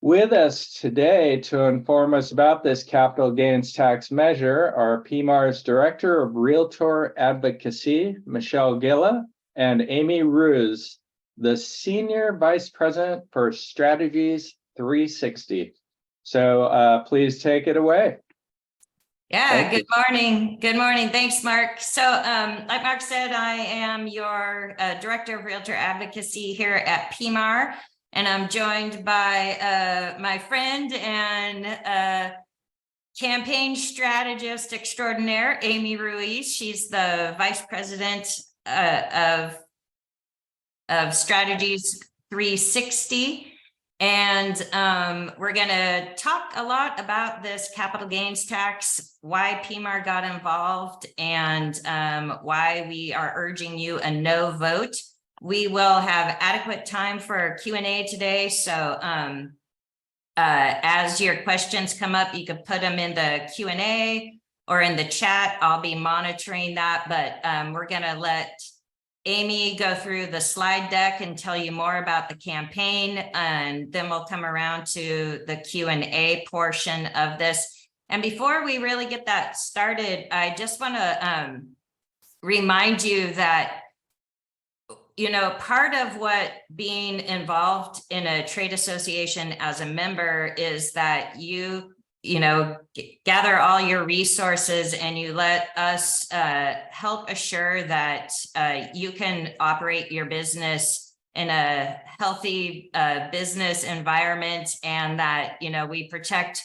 With us today to inform us about this capital gains tax measure are PMAR's Director of Realtor Advocacy, Michelle Gilla, and Amy Ruiz, the Senior Vice President for Strategies 360. So please take it away. Yeah, good morning. Good morning. Thanks, Mark. So like Mark said, I am your Director of Realtor Advocacy here at PMAR, and I'm joined by my friend and campaign strategist extraordinaire, Amy Ruiz. She's the Vice President of Strategies 360. And we're going to talk a lot about this capital gains tax, why PMAR got involved, and why we are urging you a no vote. We will have adequate time for Q&A today. So as your questions come up, you can put them in the Q&A or in the chat. I'll be monitoring that, but we're going to let Amy go through the slide deck and tell you more about the campaign, and then we'll come around to the Q&A portion of this. And before we really get that started, I just want to remind you that, you know, part of what being involved in a trade association as a member is that you know, gather all your resources and you let us help assure that you can operate your business in a healthy business environment, and that, you know, we protect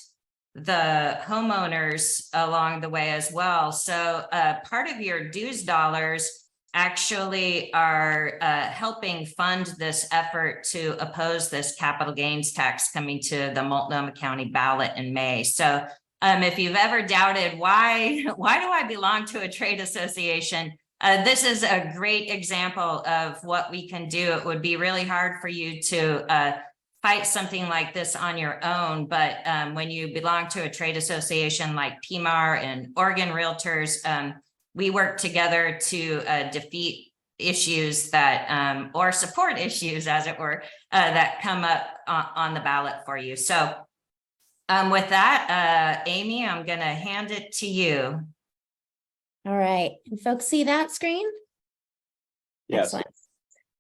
the homeowners along the way as well. So part of your dues dollars actually are helping fund this effort to oppose this capital gains tax coming to the Multnomah County ballot in May. So if you've ever doubted why do I belong to a trade association, this is a great example of what we can do. It would be really hard for you to fight something like this on your own, but when you belong to a trade association like PMAR and Oregon Realtors, we work together to defeat issues that, or support issues, as it were, that come up on the ballot for you. So with that, Amy, I'm going to hand it to you. All right. Can folks see that screen? Yes. Excellent.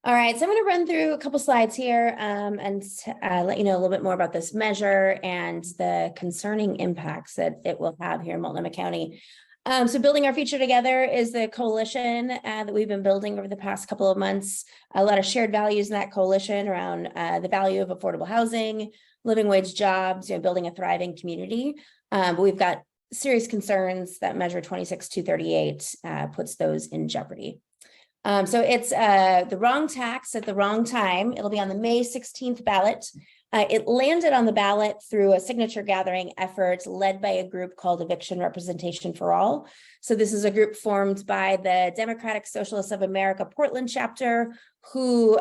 All right. So I'm going to run through a couple slides here and let you know a little bit more about this measure and the concerning impacts that it will have here in Multnomah County. So Building Our Future Together is the coalition that we've been building over the past couple of months. A lot of shared values in that coalition around the value of affordable housing, living wage jobs, you know, building a thriving community. But we've got serious concerns that Measure 26238 puts those in jeopardy. So it's the wrong tax at the wrong time. It'll be on the May 16th ballot. It landed on the ballot through a signature gathering effort led by a group called Eviction Representation for All. So this is a group formed by the Democratic Socialists of America Portland chapter, who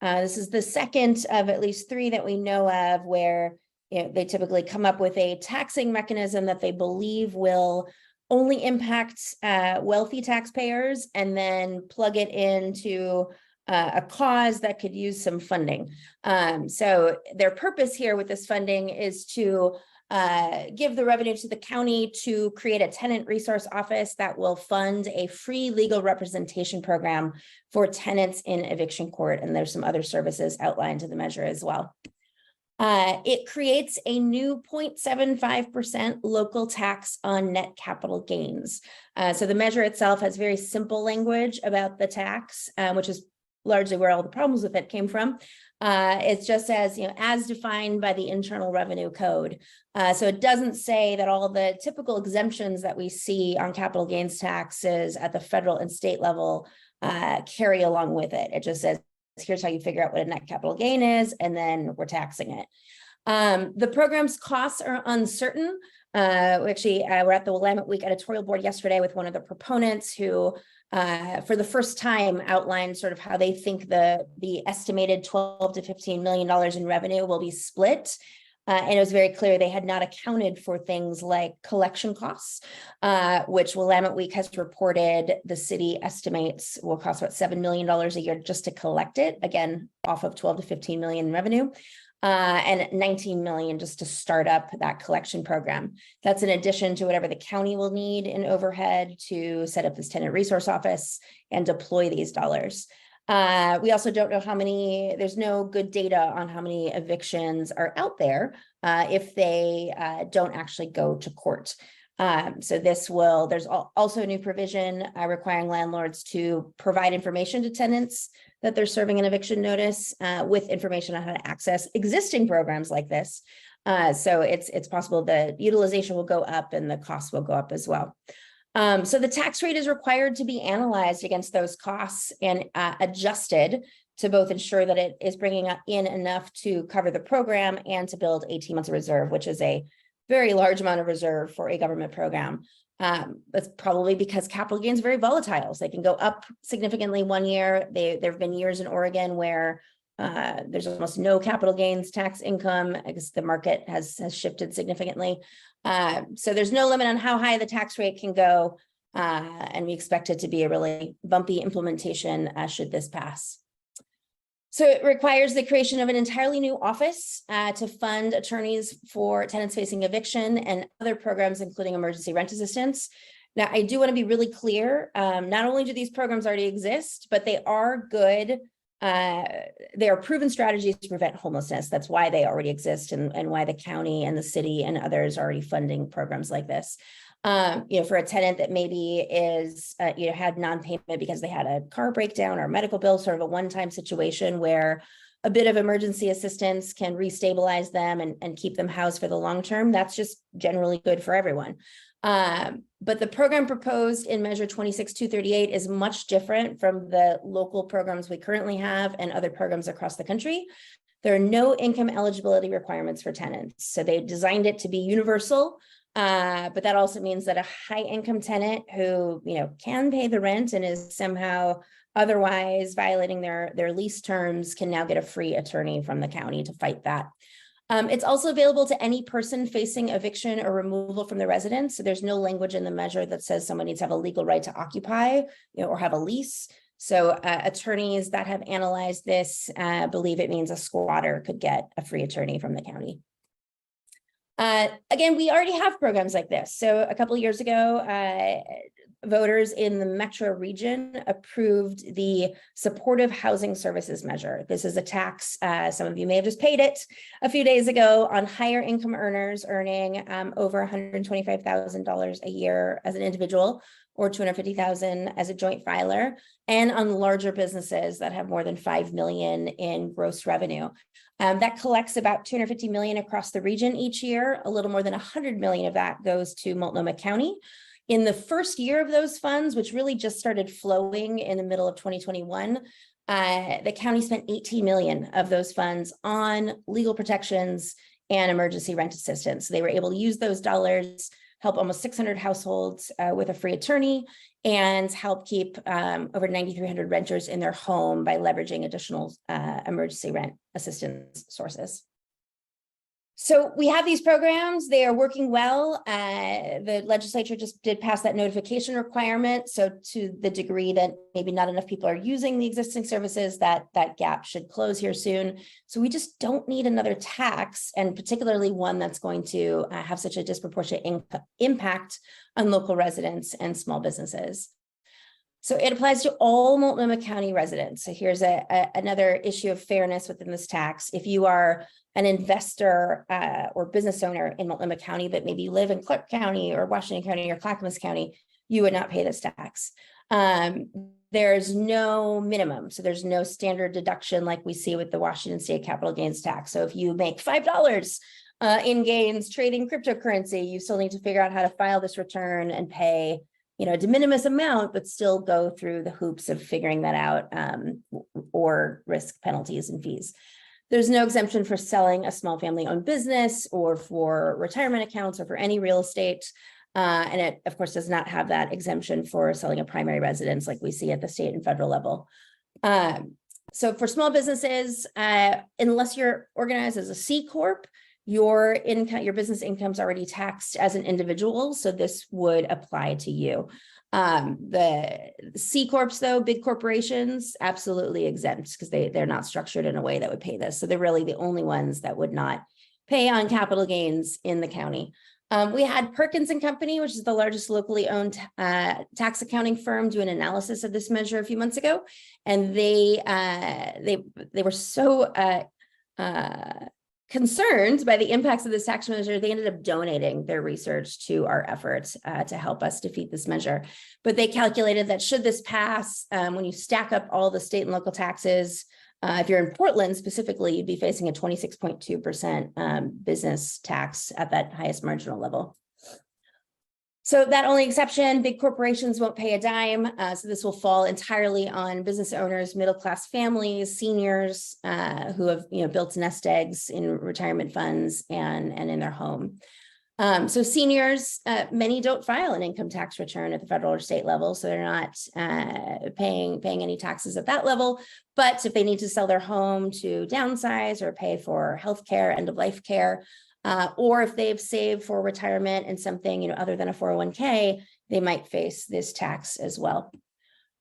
this is the second of at least three that we know of where, you know, they typically come up with a taxing mechanism that they believe will only impact wealthy taxpayers and then plug it into a cause that could use some funding. So their purpose here with this funding is to give the revenue to the county to create a tenant resource office that will fund a free legal representation program for tenants in eviction court. And there's some other services outlined in the measure as well. It creates a new 0.75% local tax on net capital gains. So the measure itself has very simple language about the tax, which is largely where all the problems with it came from. It just says, you know, as defined by the Internal Revenue Code. So it doesn't say that all the typical exemptions that we see on capital gains taxes at the federal and state level carry along with it. It just says, here's how you figure out what a net capital gain is, and then we're taxing it. The program's costs are uncertain. Actually, we're at the Willamette Week editorial board yesterday with one of the proponents who for the first time outlined sort of how they think the estimated $12 to $15 million in revenue will be split. And it was very clear they had not accounted for things like collection costs, which Willamette Week has reported the city estimates will cost about $7 million a year just to collect it, again, off of 12 to 15 million in revenue. And 19 million just to start up that collection program. That's in addition to whatever the county will need in overhead to set up this tenant resource office and deploy these dollars. We also don't know how many, there's no good data on how many evictions are out there if they don't actually go to court. So there's also a new provision requiring landlords to provide information to tenants that they're serving an eviction notice with information on how to access existing programs like this. So it's possible the utilization will go up and the costs will go up as well. So the tax rate is required to be analyzed against those costs and adjusted to both ensure that it is bringing in enough to cover the program and to build 18 months of reserve, which is a very large amount of reserve for a government program. That's probably because capital gains are very volatile. So they can go up significantly one year. There have been years in Oregon where there's almost no capital gains tax income because the market has shifted significantly. So there's no limit on how high the tax rate can go. And we expect it to be a really bumpy implementation should this pass. So it requires the creation of an entirely new office to fund attorneys for tenants facing eviction and other programs, including emergency rent assistance. Now, I do want to be really clear. Not only do these programs already exist, but they are good. They are proven strategies to prevent homelessness. That's why they already exist and why the county and the city and others are already funding programs like this. For a tenant that maybe is, had non-payment because they had a car breakdown or medical bill, sort of a one-time situation where a bit of emergency assistance can restabilize them and keep them housed for the long term. That's just generally good for everyone. But the program proposed in Measure 26238 is much different from the local programs we currently have and other programs across the country. There are no income eligibility requirements for tenants. So they designed it to be universal. But that also means that a high income tenant who, can pay the rent and is somehow otherwise violating their lease terms can now get a free attorney from the county to fight that. It's also available to any person facing eviction or removal from the residence. So there's no language in the measure that says someone needs to have a legal right to occupy, or have a lease. So attorneys that have analyzed this believe it means a squatter could get a free attorney from the county. Again, we already have programs like this. So a couple of years ago, voters in the metro region approved the Supportive Housing Services Measure. This is a tax, some of you may have just paid it a few days ago, on higher income earners earning over $125,000 a year as an individual or $250,000 as a joint filer, and on larger businesses that have more than 5 million in gross revenue. That collects about $250 million across the region each year. A little more than 100 million of that goes to Multnomah County. In the first year of those funds, which really just started flowing in the middle of 2021, the county spent 18 million of those funds on legal protections and emergency rent assistance. So they were able to use those dollars, help almost 600 households with a free attorney, and help keep over 9,300 renters in their home by leveraging additional emergency rent assistance sources. So we have these programs, they are working well. The legislature just did pass that notification requirement. So to the degree that maybe not enough people are using the existing services, that gap should close here soon. So we just don't need another tax, and particularly one that's going to have such a disproportionate impact on local residents and small businesses. So it applies to all Multnomah County residents. So here's another issue of fairness within this tax. If you are an investor or business owner in Multnomah County, but maybe you live in Clark County or Washington County or Clackamas County, you would not pay this tax. There's no minimum. So there's no standard deduction like we see with the Washington State capital gains tax. So if you make $5 in gains trading cryptocurrency, you still need to figure out how to file this return and pay a de minimis amount, but still go through the hoops of figuring that out or risk penalties and fees. There's no exemption for selling a small family-owned business or for retirement accounts or for any real estate. And it, of course, does not have that exemption for selling a primary residence like we see at the state and federal level. So for small businesses, unless you're organized as a C Corp, your income, your business income is already taxed as an individual, so this would apply to you. The C Corps, though, big corporations, absolutely exempt because they're not structured in a way that would pay this. So they're really the only ones that would not pay on capital gains in the county. We had Perkins and Company, which is the largest locally owned tax accounting firm, do an analysis of this measure a few months ago, and they were so concerned by the impacts of this tax measure, they ended up donating their research to our efforts to help us defeat this measure. But they calculated that should this pass, when you stack up all the state and local taxes, if you're in Portland specifically, you'd be facing a 26.2% business tax at that highest marginal level. So that only exception, big corporations won't pay a dime. So this will fall entirely on business owners, middle-class families, seniors who have built nest eggs in retirement funds and in their home. So seniors, many don't file an income tax return at the federal or state level, so they're not paying any taxes at that level. But if they need to sell their home to downsize or pay for healthcare, end-of-life care, or if they've saved for retirement and something other than a 401k, they might face this tax as well.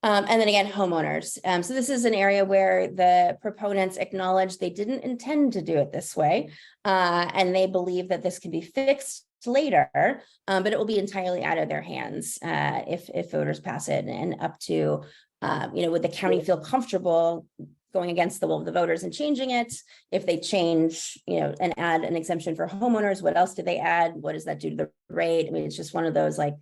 And then again, homeowners. So this is an area where the proponents acknowledge they didn't intend to do it this way, and they believe that this can be fixed later, but it will be entirely out of their hands if voters pass it, and up to, would the county feel comfortable going against the will of the voters and changing it? If they change, and add an exemption for homeowners, what else do they add? What does that do to the rate? I mean, it's just one of those, like,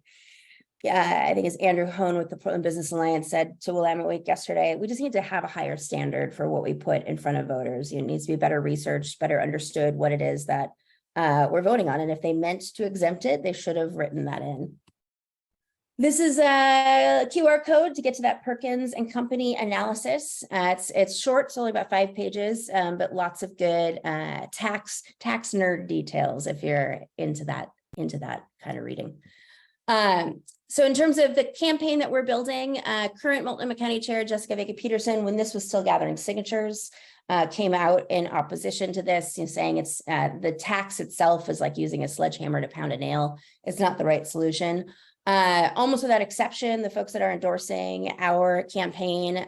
I think as Andrew Hone with the Portland Business Alliance said to Willamette Week yesterday, we just need to have a higher standard for what we put in front of voters. It needs to be better researched, better understood what it is that we're voting on. And if they meant to exempt it, they should have written that in. This is a QR code to get to that Perkins and Company analysis. It's short, it's only about 5 pages, but lots of good tax nerd details if you're into that kind of reading. So in terms of the campaign that we're building, current Multnomah County Chair Jessica Vega-Peterson, when this was still gathering signatures, came out in opposition to this, saying it's the tax itself is like using a sledgehammer to pound a nail. It's not the right solution. Almost without exception, the folks that are endorsing our campaign,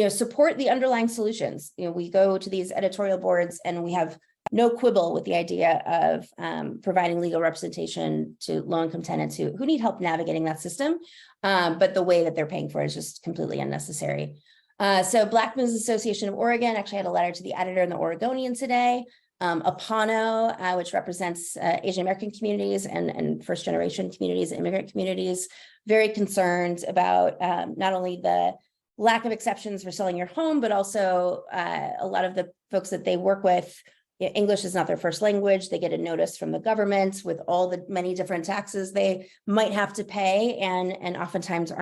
support the underlying solutions. We go to these editorial boards and we have no quibble with the idea of providing legal representation to low-income tenants who need help navigating that system. But the way that they're paying for it is just completely unnecessary. So Black Business Association of Oregon actually had a letter to the editor in the Oregonian today. Apano, which represents Asian American communities and first-generation communities, immigrant communities, very concerned about not only the lack of exceptions for selling your home, but also a lot of the folks that they work with, English is not their first language. They get a notice from the government with all the many different taxes they might have to pay, and oftentimes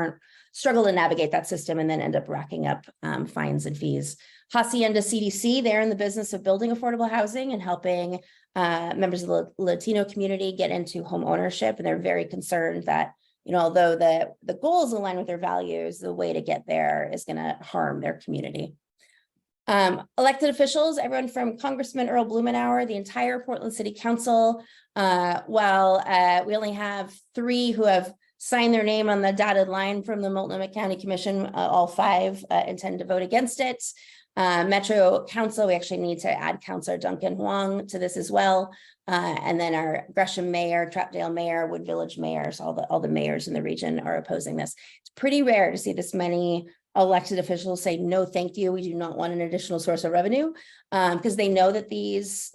struggle to navigate that system and then end up racking up fines and fees. Hacienda CDC, they're in the business of building affordable housing and helping members of the Latino community get into home ownership. And they're very concerned that, although the goals align with their values, the way to get there is going to harm their community. Elected officials, everyone from Congressman Earl Blumenauer, the entire Portland City Council, while we only have 3 who have signed their name on the dotted line from the Multnomah County Commission, all 5 intend to vote against it. Metro Council, we actually need to add Councilor Duncan Huang to this as well. And then our Gresham Mayor, Troutdale Mayor, Wood Village mayors, all the mayors in the region are opposing this. It's pretty rare to see this many elected officials say, no, thank you. We do not want an additional source of revenue, because they know that these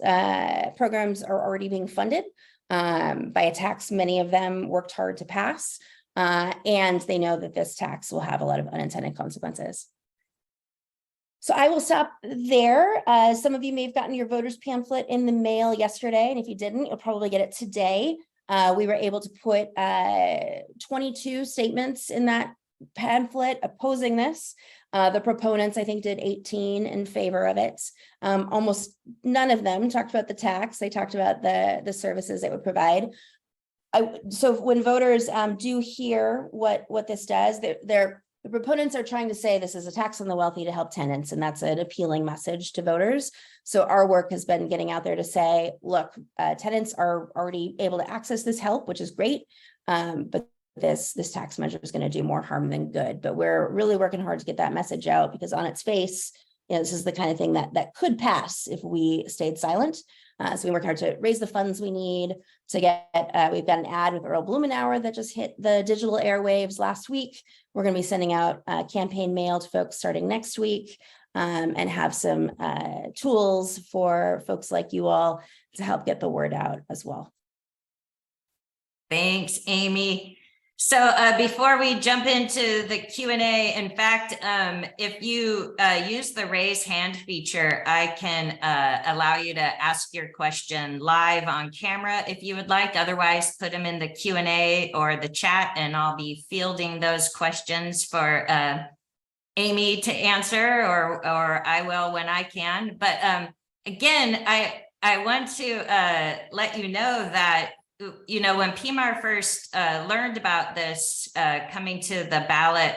programs are already being funded by a tax many of them worked hard to pass. And they know that this tax will have a lot of unintended consequences. So I will stop there. Some of you may have gotten your voters pamphlet in the mail yesterday, and if you didn't, you'll probably get it today. We were able to put 22 statements in that pamphlet opposing this. The proponents, I think, did 18 in favor of it. Almost none of them talked about the tax. They talked about the services it would provide. So when voters do hear what this does, they're the proponents are trying to say this is a tax on the wealthy to help tenants, and that's an appealing message to voters. So our work has been getting out there to say, look, tenants are already able to access this help, which is great. But this tax measure is going to do more harm than good. But we're really working hard to get that message out, because on its face, this is the kind of thing that could pass if we stayed silent. So we work hard to raise the funds we need to get, we've got an ad with Earl Blumenauer that just hit the digital airwaves last week. We're going to be sending out campaign mail to folks starting next week, and have some tools for folks like you all to help get the word out as well. Thanks, Amy. So before we jump into the Q&A, in fact, if you use the raise hand feature, I can allow you to ask your question live on camera if you would like. Otherwise, put them in the Q&A or the chat, and I'll be fielding those questions for Amy to answer, or I will when I can. But again, I want to let you know that, you know, when PMAR first learned about this coming to the ballot,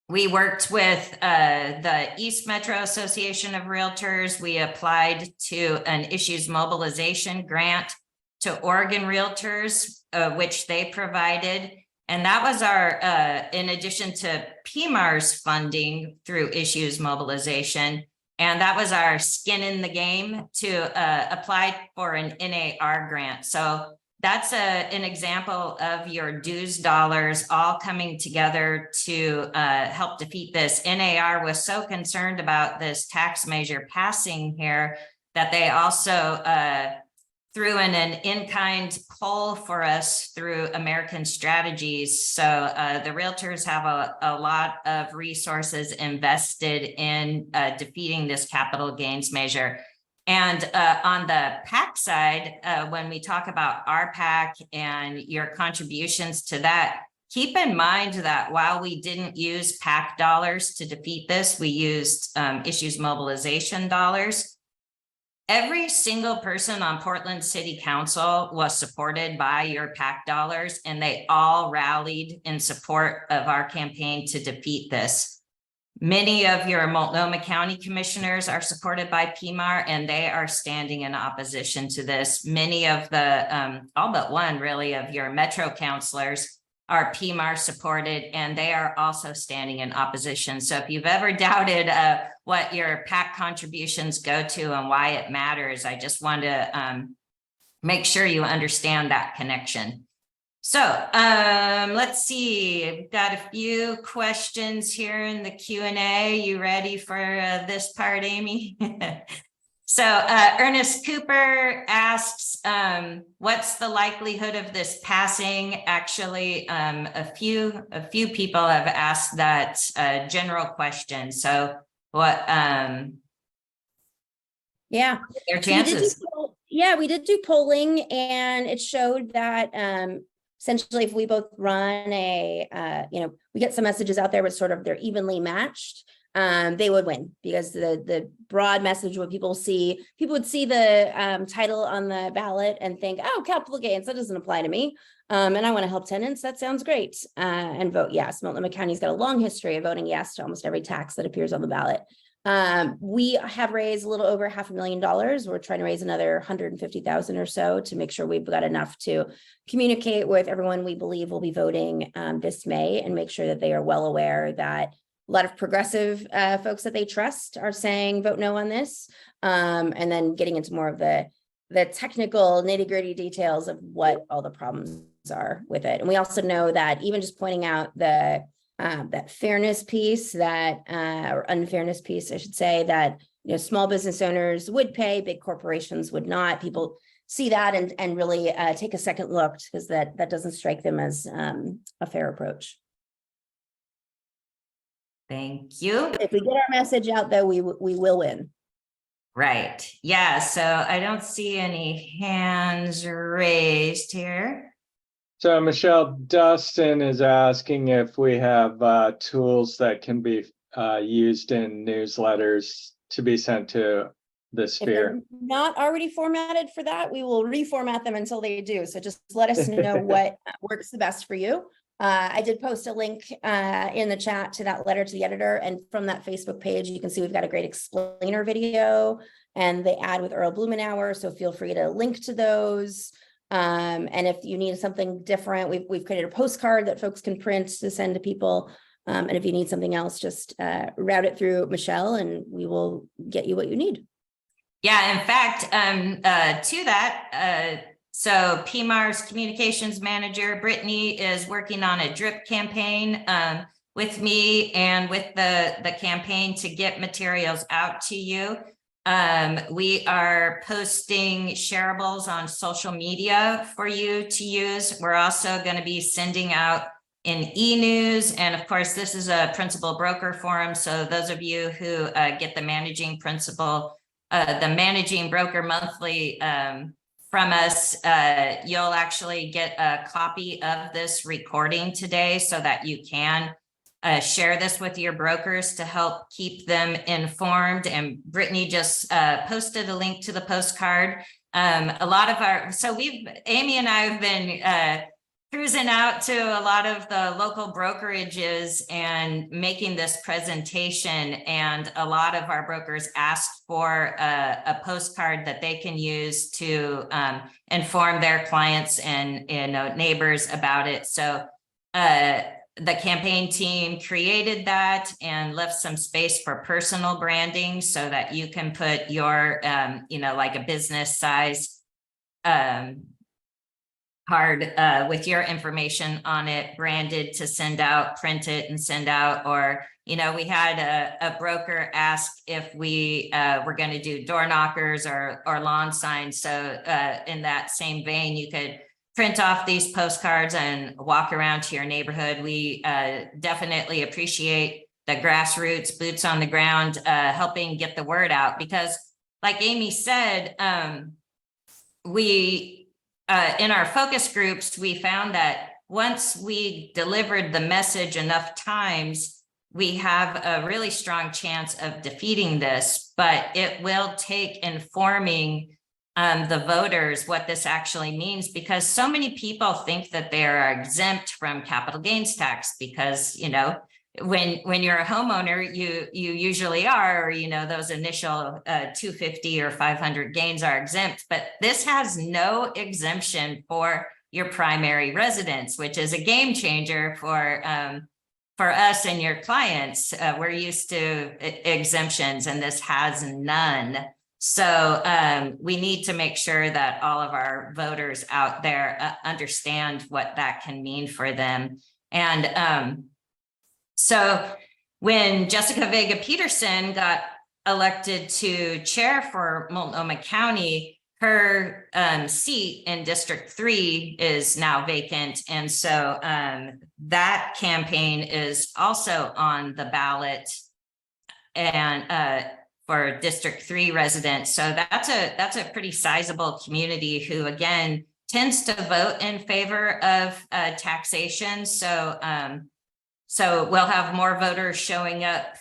we worked with the East Metro Association of Realtors. We applied to an issues mobilization grant to Oregon Realtors, which they provided. And that was our, in addition to PMAR's funding through issues mobilization. And that was our skin in the game to apply for an NAR grant. So that's an example of your dues dollars all coming together to help defeat this. NAR was so concerned about this tax measure passing here that they also threw in an in-kind poll for us through American Strategies. So the realtors have a lot of resources invested in defeating this capital gains measure. And on the PAC side, when we talk about our PAC and your contributions to that, keep in mind that while we didn't use PAC dollars to defeat this, we used issues mobilization dollars. Every single person on Portland City Council was supported by your PAC dollars, and they all rallied in support of our campaign to defeat this. Many of your Multnomah County commissioners are supported by PMAR, and they are standing in opposition to this. Many of the, all but one really, of your Metro councilors are PMAR supported, and they are also standing in opposition. So if you've ever doubted what your PAC contributions go to and why it matters, I just want to make sure you understand that connection. So let's see, I've got a few questions here in the Q&A. You ready for this part, Amy? So Ernest Cooper asks, what's the likelihood of this passing? Actually, a few people have asked that general question. So what, yeah, their chances? We did do polling, and it showed that essentially, if we both run we get some messages out there, but sort of they're evenly matched, they would win, because the broad message, what people would see the title on the ballot and think, oh, capital gains, that doesn't apply to me. And I want to help tenants. That sounds great. And vote yes. Multnomah County's got a long history of voting yes to almost every tax that appears on the ballot. We have raised a little over $500,000. We're trying to raise another 150,000 or so to make sure we've got enough to communicate with everyone we believe will be voting this May, and make sure that they are well aware that a lot of progressive folks that they trust are saying vote no on this, and then getting into more of the technical nitty-gritty details of what all the problems are with it. And we also know that even just pointing out the that fairness piece, or unfairness piece, I should say, that small business owners would pay, big corporations would not. People see that and really take a second look, because that doesn't strike them as a fair approach. Thank you. If we get our message out, though, we will win. Right. Yeah. So I don't see any hands raised here. So Michelle, Dustin is asking if we have tools that can be used in newsletters to be sent to the sphere. If they're not already formatted for that, we will reformat them until they do. So just let us know what works the best for you. I did post a link in the chat to that letter to the editor, and from that Facebook page, you can see we've got a great explainer video and the ad with Earl Blumenauer. So feel free to link to those. And if you need something different, we've created a postcard that folks can print to send to people. And if you need something else, just route it through Michelle and we will get you what you need. Yeah, in fact, to that, so PMAR's communications manager, Brittany, is working on a drip campaign with me and with the campaign to get materials out to you. We are posting shareables on social media for you to use. We're also going to be sending out in e-news. And of course, this is a principal broker forum. So those of you who get the managing broker monthly from us, you'll actually get a copy of this recording today so that you can share this with your brokers to help keep them informed. And Brittany just posted a link to the postcard. A lot of Amy and I have been cruising out to a lot of the local brokerages and making this presentation. And a lot of our brokers asked for a postcard that they can use to inform their clients and neighbors about it. So the campaign team created that and left some space for personal branding so that you can put your, like a business size card with your information on it, branded to send out, print it and send out. Or, we had a broker ask if we were going to do door knockers or lawn signs. So in that same vein, you could print off these postcards and walk around to your neighborhood. We definitely appreciate the grassroots boots on the ground helping get the word out, because like Amy said, in our focus groups, we found that once we delivered the message enough times, we have a really strong chance of defeating this, but it will take informing the voters what this actually means, because so many people think that they are exempt from capital gains tax because, when you're a homeowner, you usually are, or, those initial 250 or 500 gains are exempt, but this has no exemption for your primary residence, which is a game changer for us and your clients. We're used to exemptions and this has none. So we need to make sure that all of our voters out there understand what that can mean for them. And so when Jessica Vega Peterson got elected to chair for Multnomah County, her seat in District 3 is now vacant. And so that campaign is also on the ballot and for District 3 residents. So that's a pretty sizable community who, again, tends to vote in favor of taxation. So we'll have more voters showing up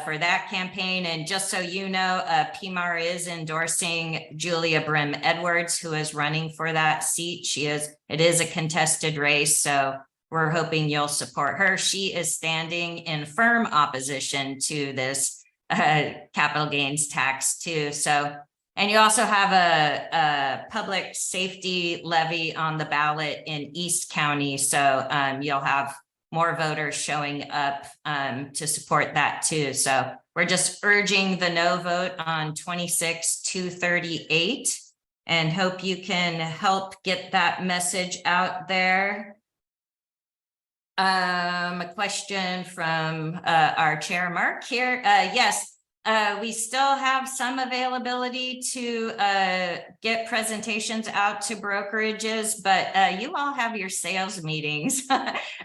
for that campaign. And just so you know, PMAR is endorsing Julia Brim Edwards, who is running for that seat. It is a contested race, so we're hoping you'll support her. She is standing in firm opposition to this capital gains tax too. So, and you also have a public safety levy on the ballot in East County. So you'll have more voters showing up to support that too. So we're just urging the no vote on 26-238 and hope you can help get that message out there. A question from our chair, Mark here. Yes, we still have some availability to get presentations out to brokerages, but you all have your sales meetings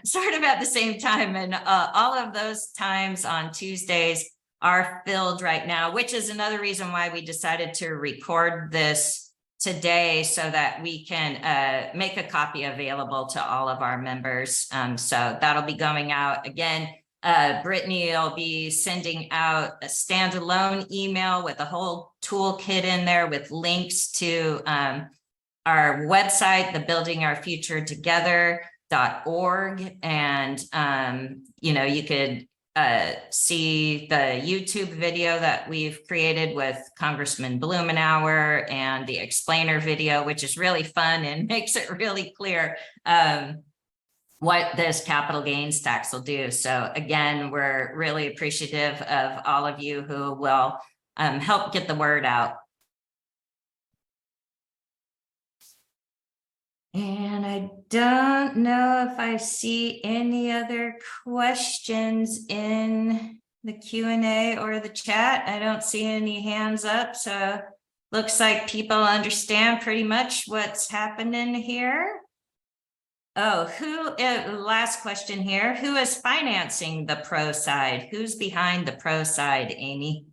sort of at the same time. And all of those times on Tuesdays are filled right now, which is another reason why we decided to record this today so that we can make a copy available to all of our members. So that'll be going out again. Brittany will be sending out a standalone email with a whole toolkit in there with links to our website, the Building Our Future Together and you could see the YouTube video that we've created with Congressman Blumenauer and the explainer video, which is really fun and makes it really clear what this capital gains tax will do. So again, we're really appreciative of all of you who will help get the word out. And I don't know if I see any other questions in the Q&A or the chat. I don't see any hands up, so looks like people understand pretty much what's happening here. Oh, last question here. Who is financing the pro side? Who's behind the pro side, Amy?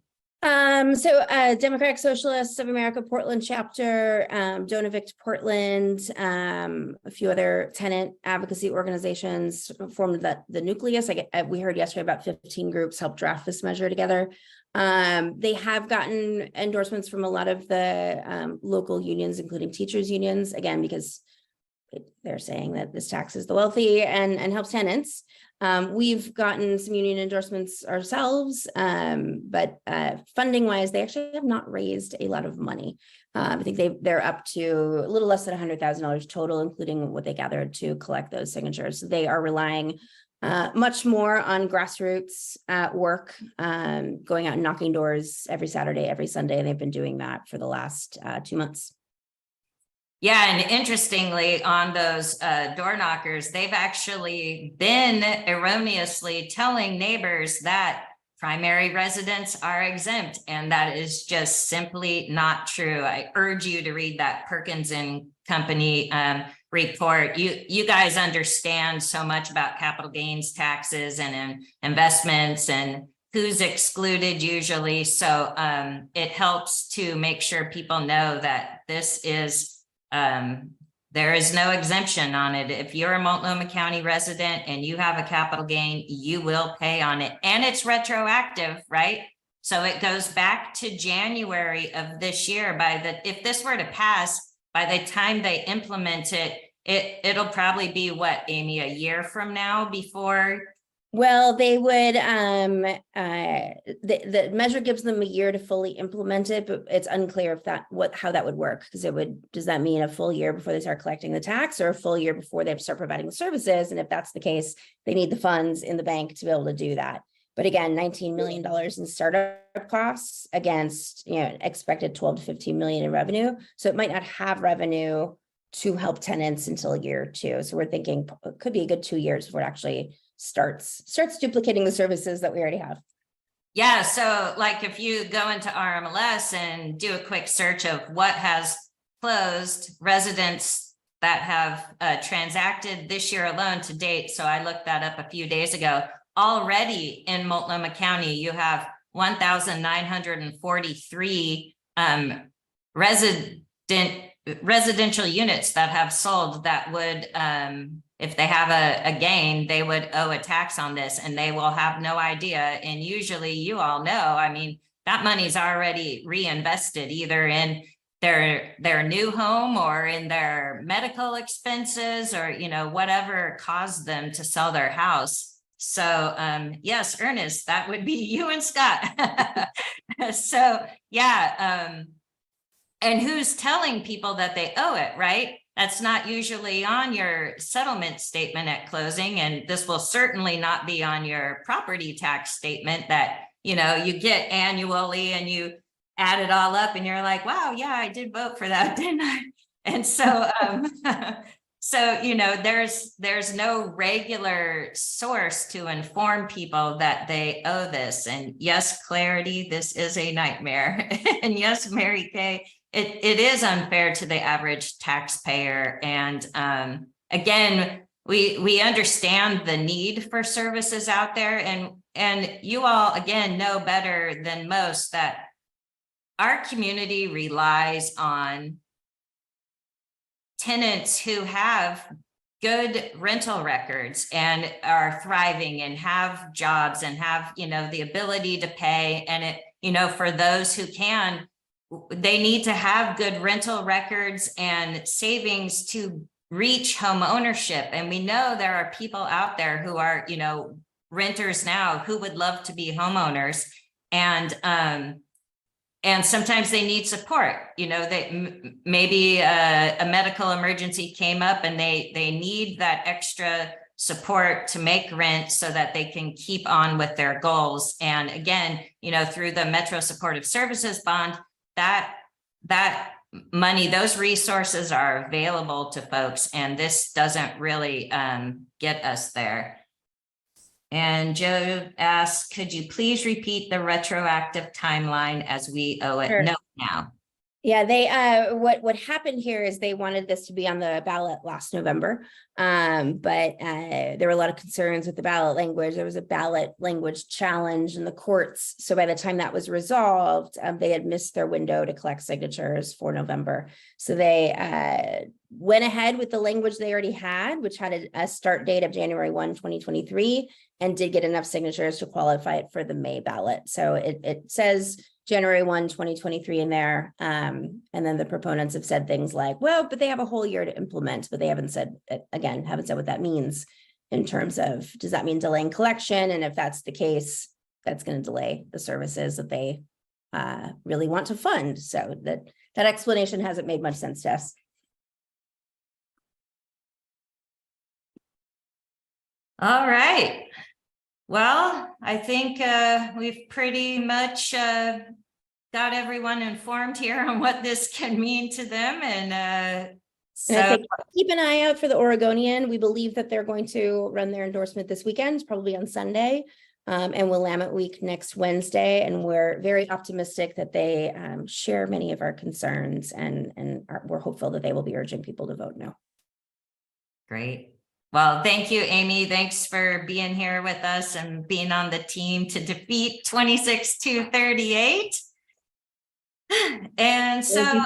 Democratic Socialists of America Portland chapter, Don't Evict Portland, a few other tenant advocacy organizations formed the nucleus. We heard yesterday about 15 groups helped draft this measure together. They have gotten endorsements from a lot of the local unions, including teachers unions, again, because they're saying that this taxes the wealthy and helps tenants. We've gotten some union endorsements ourselves, but funding wise, they actually have not raised a lot of money. I think they're up to a little less than $100,000 total, including what they gathered to collect those signatures. So they are relying much more on grassroots work, going out and knocking doors every Saturday, every Sunday. And they've been doing that for the last 2 months. Yeah, and interestingly, on those door knockers, they've actually been erroneously telling neighbors that primary residents are exempt, and that is just simply not true. I urge you to read that Perkins and Company report. You guys understand so much about capital gains taxes and investments and who's excluded usually. So it helps to make sure people know that this is there is no exemption on it. If you're a Multnomah County resident and you have a capital gain, you will pay on it. And it's retroactive, right? So it goes back to January of this year. If this were to pass, by the time they implement it, it'll probably be what, Amy, a year from now before? Well, they would, the measure gives them a year to fully implement it, but it's unclear if how that would work, because does that mean a full year before they start collecting the tax, or a full year before they start providing the services? And if that's the case, they need the funds in the bank to be able to do that. But again, $19 million in startup costs against, expected 12 to 15 million in revenue. So it might not have revenue to help tenants until year 2. So we're thinking it could be a good 2 years before it actually starts duplicating the services that we already have. Yeah, so like if you go into RMLS and do a quick search of what has closed, residents that have transacted this year alone to date. So I looked that up a few days ago. Already in Multnomah County, you have 1,943 residential units that have sold that would, if they have a gain, they would owe a tax on this, and they will have no idea. And usually, you all know, I mean, that money's already reinvested either in their new home or in their medical expenses, or whatever caused them to sell their house. So yes, Ernest, that would be you and Scott. So yeah, and who's telling people that they owe it, right? That's not usually on your settlement statement at closing, and this will certainly not be on your property tax statement that you get annually, and you add it all up and you're like, wow, yeah, I did vote for that, didn't I? And so so there's no regular source to inform people that they owe this. And yes, Clarity, this is a nightmare. And yes, Mary Kay, it is unfair to the average taxpayer. And again, we understand the need for services out there, and you all again know better than most that our community relies on tenants who have good rental records and are thriving and have jobs and have the ability to pay. And it for those who can, they need to have good rental records and savings to reach home ownership. And we know there are people out there who are, you know, renters now who would love to be homeowners. And sometimes they need support, you know, maybe a medical emergency came up and they need that extra support to make rent so that they can keep on with their goals. And again, you know, through the Metro Supportive Services Bond, that money, those resources are available to folks, and this doesn't really get us there. And Joe asks, could you please repeat the retroactive timeline as we owe it? Sure. No now. Yeah, they what happened here is they wanted this to be on the ballot last November. But there were a lot of concerns with the ballot language. There was a ballot language challenge in the courts. So by the time that was resolved, they had missed their window to collect signatures for November. So they went ahead with the language they already had, which had a start date of January 1, 2023, and did get enough signatures to qualify it for the May ballot. So it says January 1, 2023 in there. And then the proponents have said things like, well, but they have a whole year to implement, but they haven't said, again, haven't said what that means in terms of, does that mean delaying collection? And if that's the case, that's going to delay the services that they really want to fund. So that explanation hasn't made much sense to us. All right. Well, I think we've pretty much got everyone informed here on what this can mean to them. And so I think keep an eye out for the Oregonian. We believe that they're going to run their endorsement this weekend, probably on Sunday, and Willamette Week next Wednesday. And we're very optimistic that they share many of our concerns, and we're hopeful that they will be urging people to vote no. Great. Well, thank you, Amy. Thanks for being here with us and being on the team to defeat 26-38. And so,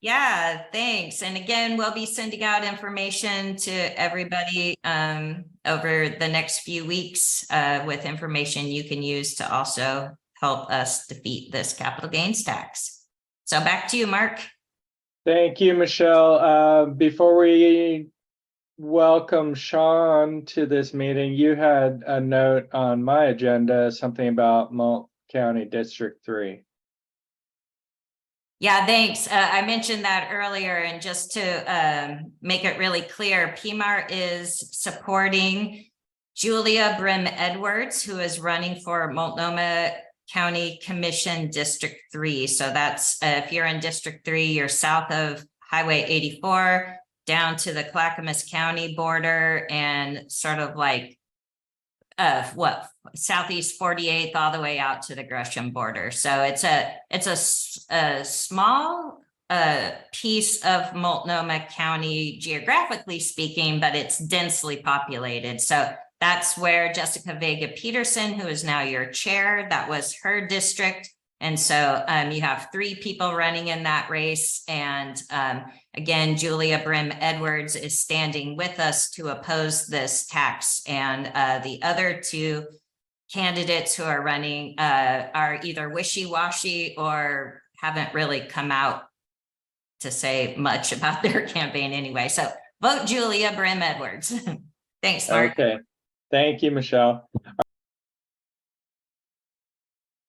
yeah, thanks. And again, we'll be sending out information to everybody over the next few weeks with information you can use to also help us defeat this capital gains tax. So back to you, Mark. Thank you, Michelle. Before we welcome Sean to this meeting, you had a note on my agenda, something about Multnomah County District 3. Yeah, thanks. I mentioned that earlier, and just to make it really clear, PMAR is supporting Julia Brim Edwards, who is running for Multnomah County Commission District 3. So that's if you're in District 3, you're south of Highway 84, down to the Clackamas County border, and sort of like Southeast 48th all the way out to the Gresham border. So it's a small piece of Multnomah County geographically speaking, but it's densely populated. So that's where Jessica Vega Peterson, who is now your chair, that was her district. And so you have 3 people running in that race. And again, Julia Brim Edwards is standing with us to oppose this tax. And the other 2 candidates who are running are either wishy-washy or haven't really come out to say much about their campaign anyway. So vote Julia Brim Edwards. Thanks, Mark. Okay. Thank you, Michelle.